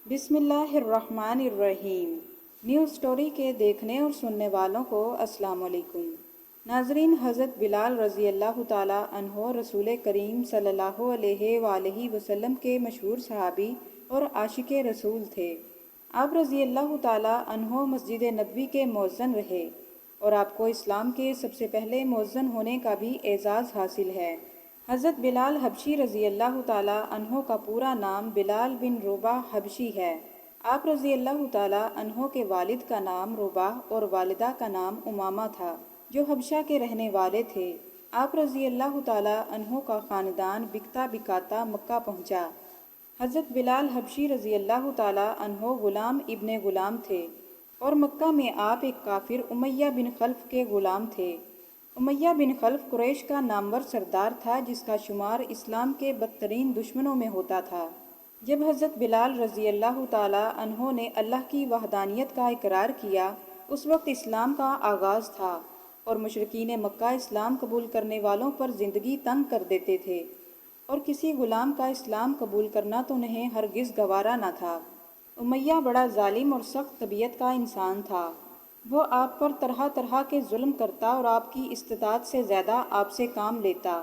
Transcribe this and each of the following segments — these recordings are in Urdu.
بسم اللہ الرحمن الرحیم۔ نیو سٹوری کے دیکھنے اور سننے والوں کو السلام علیکم۔ ناظرین، حضرت بلال رضی اللہ تعالیٰ عنہ رسول کریم صلی اللہ علیہ وآلہ وسلم کے مشہور صحابی اور عاشق رسول تھے۔ آپ رضی اللہ تعالیٰ عنہ مسجد نبوی کے مؤذن رہے اور آپ کو اسلام کے سب سے پہلے مؤذن ہونے کا بھی اعزاز حاصل ہے۔ حضرت بلال حبشی رضی اللہ تعالیٰ عنہ کا پورا نام بلال بن رباح حبشی ہے۔ آپ رضی اللہ تعالیٰ عنہ کے والد کا نام رباح اور والدہ کا نام امامہ تھا، جو حبشہ کے رہنے والے تھے۔ آپ رضی اللہ تعالیٰ عنہ کا خاندان بکتا بکاتا مکہ پہنچا۔ حضرت بلال حبشی رضی اللہ تعالیٰ عنہ غلام ابن غلام تھے اور مکہ میں آپ ایک کافر امیہ بن خلف کے غلام تھے۔ امیہ بن خلف قریش کا نامور سردار تھا، جس کا شمار اسلام کے بدترین دشمنوں میں ہوتا تھا۔ جب حضرت بلال رضی اللہ تعالیٰ عنہ نے اللہ کی وحدانیت کا اقرار کیا، اس وقت اسلام کا آغاز تھا اور مشرکین مکہ اسلام قبول کرنے والوں پر زندگی تنگ کر دیتے تھے، اور کسی غلام کا اسلام قبول کرنا تو انہیں ہرگز گوارا نہ تھا۔ امیہ بڑا ظالم اور سخت طبیعت کا انسان تھا۔ وہ آپ پر طرح طرح کے ظلم کرتا اور آپ کی استطاعت سے زیادہ آپ سے کام لیتا۔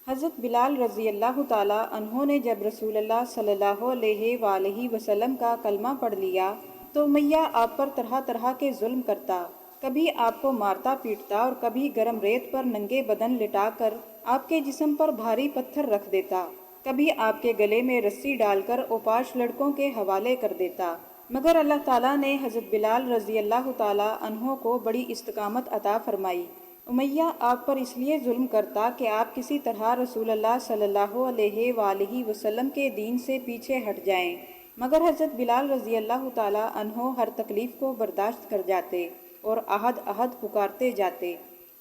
حضرت بلال رضی اللہ تعالیٰ عنہ نے جب رسول اللہ صلی اللہ علیہ وآلہ وسلم کا کلمہ پڑھ لیا تو امیہ آپ پر طرح طرح کے ظلم کرتا، کبھی آپ کو مارتا پیٹتا اور کبھی گرم ریت پر ننگے بدن لٹا کر آپ کے جسم پر بھاری پتھر رکھ دیتا، کبھی آپ کے گلے میں رسی ڈال کر اوپاش لڑکوں کے حوالے کر دیتا۔ مگر اللہ تعالیٰ نے حضرت بلال رضی اللہ تعالیٰ عنہ کو بڑی استقامت عطا فرمائی۔ امیہ آپ پر اس لیے ظلم کرتا کہ آپ کسی طرح رسول اللہ صلی اللہ علیہ وآلہ وسلم کے دین سے پیچھے ہٹ جائیں، مگر حضرت بلال رضی اللہ تعالیٰ عنہ ہر تکلیف کو برداشت کر جاتے اور احد احد پکارتے جاتے۔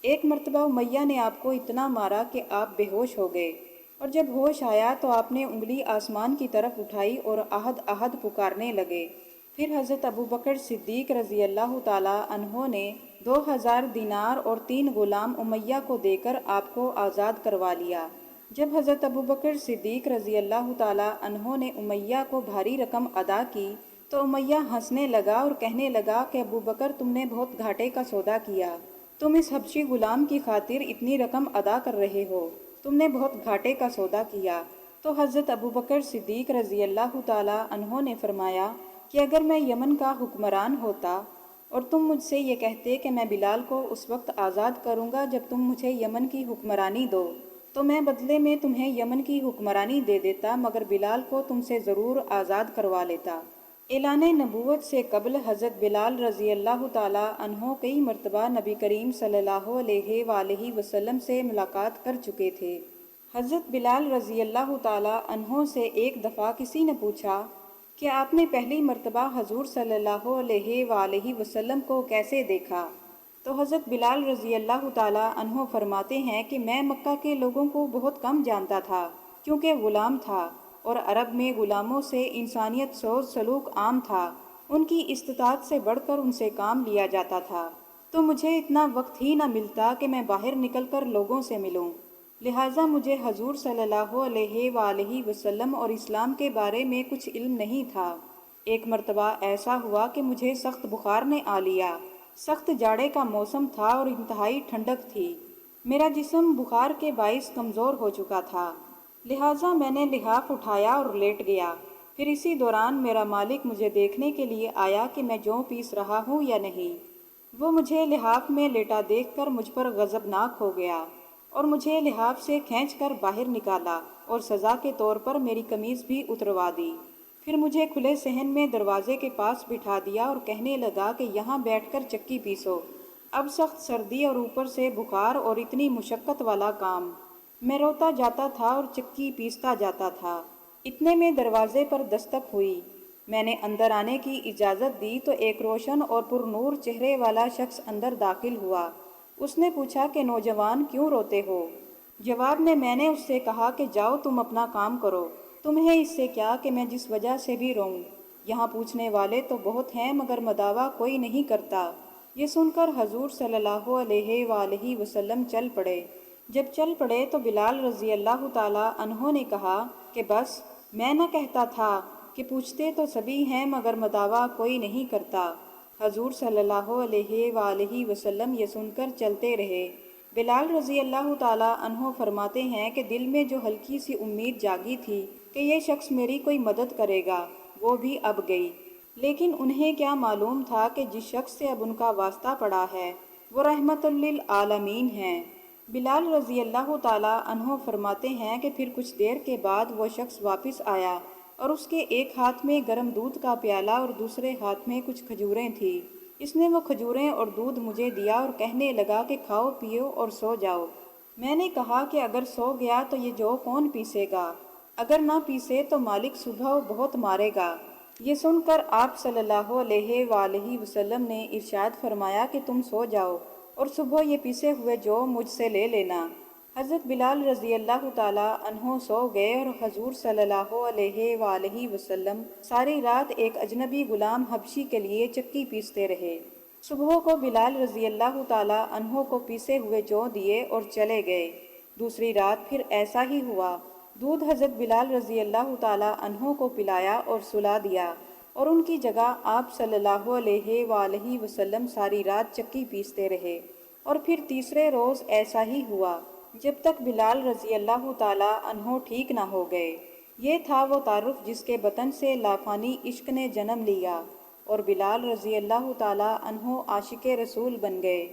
ایک مرتبہ امیہ نے آپ کو اتنا مارا کہ آپ بے ہوش ہو گئے، اور جب ہوش آیا تو آپ نے انگلی آسمان کی طرف اٹھائی اور احد احد پکارنے لگے۔ پھر حضرت ابوبکر صدیق رضی اللہ تعالیٰ عنہ نے 2000 دینار اور 3 غلام امیہ کو دے کر آپ کو آزاد کروا لیا۔ جب حضرت ابوبکر صدیق رضی اللہ تعالیٰ عنہ نے امیہ کو بھاری رقم ادا کی تو امیہ ہنسنے لگا اور کہنے لگا کہ ابوبکر، تم نے بہت گھاٹے کا سودا کیا، تم اس حبشی غلام کی خاطر اتنی رقم ادا کر رہے ہو، تم نے بہت گھاٹے کا سودا کیا۔ تو حضرت ابوبکر صدیق رضی اللہ تعالیٰ عنہ نے فرمایا کہ اگر میں یمن کا حکمران ہوتا اور تم مجھ سے یہ کہتے کہ میں بلال کو اس وقت آزاد کروں گا جب تم مجھے یمن کی حکمرانی دو، تو میں بدلے میں تمہیں یمن کی حکمرانی دے دیتا، مگر بلال کو تم سے ضرور آزاد کروا لیتا۔ اعلان نبوت سے قبل حضرت بلال رضی اللہ تعالیٰ عنہ کئی مرتبہ نبی کریم صلی اللہ علیہ وآلہ وسلم سے ملاقات کر چکے تھے۔ حضرت بلال رضی اللہ تعالیٰ عنہ سے ایک دفعہ کسی نے پوچھا کہ آپ نے پہلی مرتبہ حضور صلی اللہ علیہ وآلہ وسلم کو کیسے دیکھا؟ تو حضرت بلال رضی اللہ تعالیٰ عنہ فرماتے ہیں کہ میں مکہ کے لوگوں کو بہت کم جانتا تھا، کیونکہ غلام تھا، اور عرب میں غلاموں سے انسانیت سوز سلوک عام تھا، ان کی استطاعت سے بڑھ کر ان سے کام لیا جاتا تھا، تو مجھے اتنا وقت ہی نہ ملتا کہ میں باہر نکل کر لوگوں سے ملوں، لہٰذا مجھے حضور صلی اللہ علیہ وآلہ وسلم اور اسلام کے بارے میں کچھ علم نہیں تھا۔ ایک مرتبہ ایسا ہوا کہ مجھے سخت بخار نے آ لیا۔ سخت جاڑے کا موسم تھا اور انتہائی ٹھنڈک تھی۔ میرا جسم بخار کے باعث کمزور ہو چکا تھا، لہٰذا میں نے لحاف اٹھایا اور لیٹ گیا۔ پھر اسی دوران میرا مالک مجھے دیکھنے کے لیے آیا کہ میں جوں پیس رہا ہوں یا نہیں۔ وہ مجھے لحاف میں لیٹا دیکھ کر مجھ پر غضبناک ہو گیا اور مجھے لحاف سے کھینچ کر باہر نکالا اور سزا کے طور پر میری قمیض بھی اتروا دی۔ پھر مجھے کھلے صحن میں دروازے کے پاس بٹھا دیا اور کہنے لگا کہ یہاں بیٹھ کر چکی پیسو۔ اب سخت سردی اور اوپر سے بخار اور اتنی مشقت والا کام۔ میں روتا جاتا تھا اور چکی پیستا جاتا تھا۔ اتنے میں دروازے پر دستک ہوئی۔ میں نے اندر آنے کی اجازت دی تو ایک روشن اور پر نور چہرے والا شخص اندر داخل ہوا۔ اس نے پوچھا کہ نوجوان، کیوں روتے ہو؟ جواب میں نے اس سے کہا کہ جاؤ تم اپنا کام کرو، تمہیں اس سے کیا کہ میں جس وجہ سے بھی روؤں۔ یہاں پوچھنے والے تو بہت ہیں مگر مداوا کوئی نہیں کرتا۔ یہ سن کر حضور صلی اللہ علیہ وآلہ وسلم چل پڑے۔ جب چل پڑے تو بلال رضی اللہ تعالیٰ عنہ نے کہا کہ بس، میں نہ کہتا تھا کہ پوچھتے تو سبھی ہیں مگر مداوا کوئی نہیں کرتا۔ حضور صلی اللہ علیہ وآلہ وسلم یہ سن کر چلتے رہے۔ بلال رضی اللہ تعالیٰ عنہ فرماتے ہیں کہ دل میں جو ہلکی سی امید جاگی تھی کہ یہ شخص میری کوئی مدد کرے گا، وہ بھی اب گئی۔ لیکن انہیں کیا معلوم تھا کہ جس شخص سے اب ان کا واسطہ پڑا ہے وہ رحمت للعالمین ہیں۔ بلال رضی اللہ تعالیٰ عنہ فرماتے ہیں کہ پھر کچھ دیر کے بعد وہ شخص واپس آیا اور اس کے ایک ہاتھ میں گرم دودھ کا پیالہ اور دوسرے ہاتھ میں کچھ کھجوریں تھیں۔ اس نے وہ کھجوریں اور دودھ مجھے دیا اور کہنے لگا کہ کھاؤ پیو اور سو جاؤ۔ میں نے کہا کہ اگر سو گیا تو یہ جو کون پیسے گا؟ اگر نہ پیسے تو مالک صبح بہت مارے گا۔ یہ سن کر آپ صلی اللہ علیہ وآلہ وسلم نے ارشاد فرمایا کہ تم سو جاؤ اور صبح یہ پیسے ہوئے جو مجھ سے لے لینا۔ حضرت بلال رضی اللہ تعالیٰ عنہ سو گئے اور حضور صلی اللہ علیہ وآلہ وسلم ساری رات ایک اجنبی غلام حبشی کے لیے چکی پیستے رہے۔ صبح کو بلال رضی اللہ تعالیٰ عنہ کو پیسے ہوئے جو دیے اور چلے گئے۔ دوسری رات پھر ایسا ہی ہوا۔ دودھ حضرت بلال رضی اللہ تعالیٰ عنہ کو پلایا اور سلا دیا اور ان کی جگہ آپ صلی اللہ علیہ وآلہ وسلم ساری رات چکی پیستے رہے۔ اور پھر تیسرے روز ایسا ہی ہوا جب تک بلال رضی اللہ تعالیٰ عنہ ٹھیک نہ ہو گئے۔ یہ تھا وہ تعارف جس کے بطن سے لافانی عشق نے جنم لیا اور بلال رضی اللہ تعالیٰ عنہ عاشق رسول بن گئے۔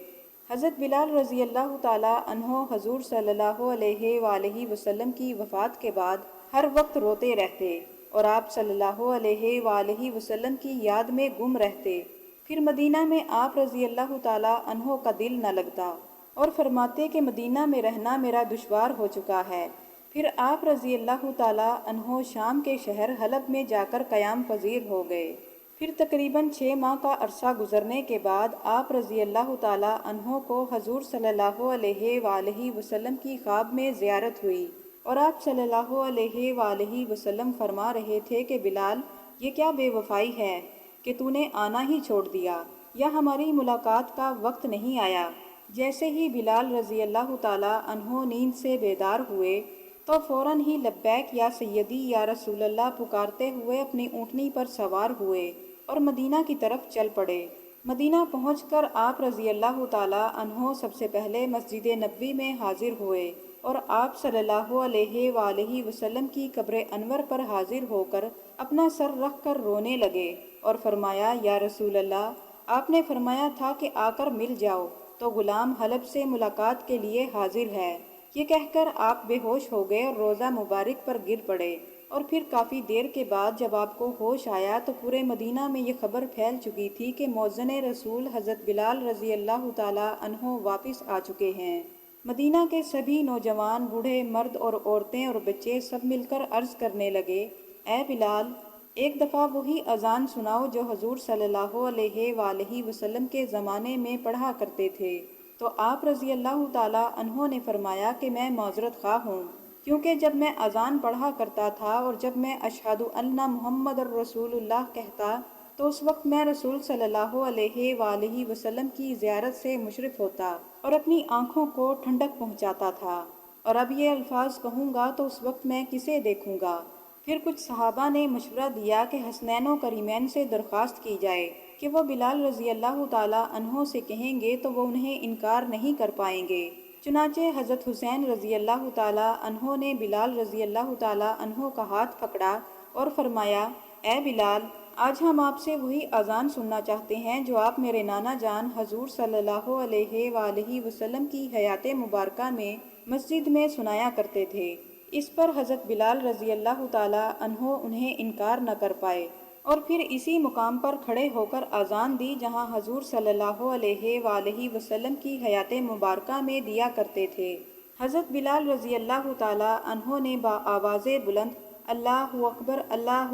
حضرت بلال رضی اللہ تعالیٰ عنہ حضور صلی اللہ علیہ وآلہ وسلم کی وفات کے بعد ہر وقت روتے رہتے اور آپ صلی اللہ علیہ وآلہ وسلم کی یاد میں گم رہتے۔ پھر مدینہ میں آپ رضی اللہ تعالیٰ عنہ کا دل نہ لگتا اور فرماتے کہ مدینہ میں رہنا میرا دشوار ہو چکا ہے۔ پھر آپ رضی اللہ تعالیٰ عنہ شام کے شہر حلب میں جا کر قیام پذیر ہو گئے۔ پھر تقریباً 6 ماہ کا عرصہ گزرنے کے بعد آپ رضی اللہ تعالیٰ عنہ کو حضور صلی اللہ علیہ وآلہ وسلم کی خواب میں زیارت ہوئی اور آپ صلی اللہ علیہ وآلہ وسلم فرما رہے تھے کہ بلال، یہ کیا بے وفائی ہے کہ تو نے آنا ہی چھوڑ دیا، یا ہماری ملاقات کا وقت نہیں آیا؟ جیسے ہی بلال رضی اللہ تعالیٰ عنہ نیند سے بیدار ہوئے تو فوراً ہی لبیک یا سیدی یا رسول اللہ پکارتے ہوئے اپنی اونٹنی پر سوار ہوئے اور مدینہ کی طرف چل پڑے۔ مدینہ پہنچ کر آپ رضی اللہ تعالیٰ عنہ سب سے پہلے مسجد نبوی میں حاضر ہوئے اور آپ صلی اللہ علیہ وآلہ وسلم کی قبر انور پر حاضر ہو کر اپنا سر رکھ کر رونے لگے اور فرمایا، یا رسول اللہ، آپ نے فرمایا تھا کہ آ کر مل جاؤ، تو غلام حلب سے ملاقات کے لیے حاضر ہے۔ یہ کہہ کر آپ بے ہوش ہو گئے اور روزہ مبارک پر گر پڑے، اور پھر کافی دیر کے بعد جب آپ کو ہوش آیا تو پورے مدینہ میں یہ خبر پھیل چکی تھی کہ مؤذن رسول حضرت بلال رضی اللہ تعالیٰ عنہ واپس آ چکے ہیں۔ مدینہ کے سبھی نوجوان، بوڑھے، مرد اور عورتیں اور بچے سب مل کر عرض کرنے لگے، اے بلال، ایک دفعہ وہی اذان سناؤ جو حضور صلی اللہ علیہ وآلہ وسلم کے زمانے میں پڑھا کرتے تھے۔ تو آپ رضی اللہ تعالیٰ عنہ نے فرمایا کہ میں معذرت خواہ ہوں، کیونکہ جب میں اذان پڑھا کرتا تھا اور جب میں اشہد ان محمد الرسول اللہ کہتا تو اس وقت میں رسول صلی اللہ علیہ وآلہ وسلم کی زیارت سے مشرف ہوتا اور اپنی آنکھوں کو ٹھنڈک پہنچاتا تھا، اور اب یہ الفاظ کہوں گا تو اس وقت میں کسے دیکھوں گا؟ پھر کچھ صحابہ نے مشورہ دیا کہ حسنین و کریمین سے درخواست کی جائے کہ وہ بلال رضی اللہ تعالیٰ عنہ سے کہیں گے تو وہ انہیں انکار نہیں کر پائیں گے۔ چنانچہ حضرت حسین رضی اللہ تعالیٰ عنہ نے بلال رضی اللہ تعالیٰ عنہ کا ہاتھ پکڑا اور فرمایا، اے بلال، آج ہم آپ سے وہی اذان سننا چاہتے ہیں جو آپ میرے نانا جان حضور صلی اللہ علیہ وآلہ وسلم کی حیات مبارکہ میں مسجد میں سنایا کرتے تھے۔ اس پر حضرت بلال رضی اللہ تعالیٰ عنہ انہیں انکار نہ کر پائے اور پھر اسی مقام پر کھڑے ہو کر اذان دی جہاں حضور صلی اللہ علیہ وآلہ وسلم کی حیات مبارکہ میں دیا کرتے تھے۔ حضرت بلال رضی اللہ تعالیٰ عنہ نے بآواز بلند اللہ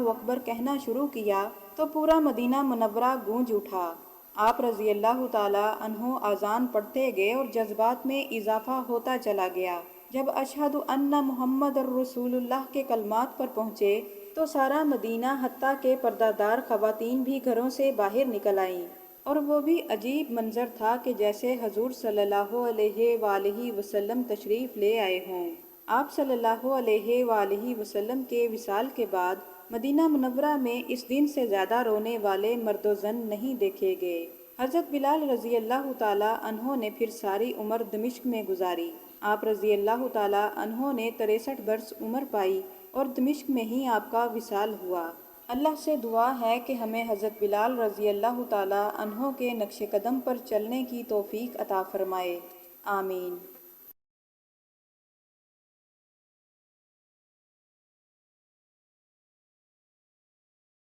اکبر کہنا شروع کیا تو پورا مدینہ منورہ گونج اٹھا۔ آپ رضی اللہ تعالیٰ عنہ اذان پڑھتے گئے اور جذبات میں اضافہ ہوتا چلا گیا۔ جب اشہد ان محمد الرسول اللہ کے کلمات پر پہنچے تو سارا مدینہ حتیٰ کہ پردہ دار خواتین بھی گھروں سے باہر نکل آئیں، اور وہ بھی عجیب منظر تھا کہ جیسے حضور صلی اللہ علیہ وآلہ وسلم تشریف لے آئے ہوں۔ آپ صلی اللہ علیہ وآلہ وسلم کے وصال کے بعد مدینہ منورہ میں اس دن سے زیادہ رونے والے مرد و زن نہیں دیکھے گئے۔ حضرت بلال رضی اللہ تعالیٰ عنہ نے پھر ساری عمر دمشق میں گزاری۔ آپ رضی اللہ تعالیٰ عنہ نے 63 برس عمر پائی اور دمشق میں ہی آپ کا وصال ہوا۔ اللہ سے دعا ہے کہ ہمیں حضرت بلال رضی اللہ تعالیٰ عنہ کے نقش قدم پر چلنے کی توفیق عطا فرمائے، آمین۔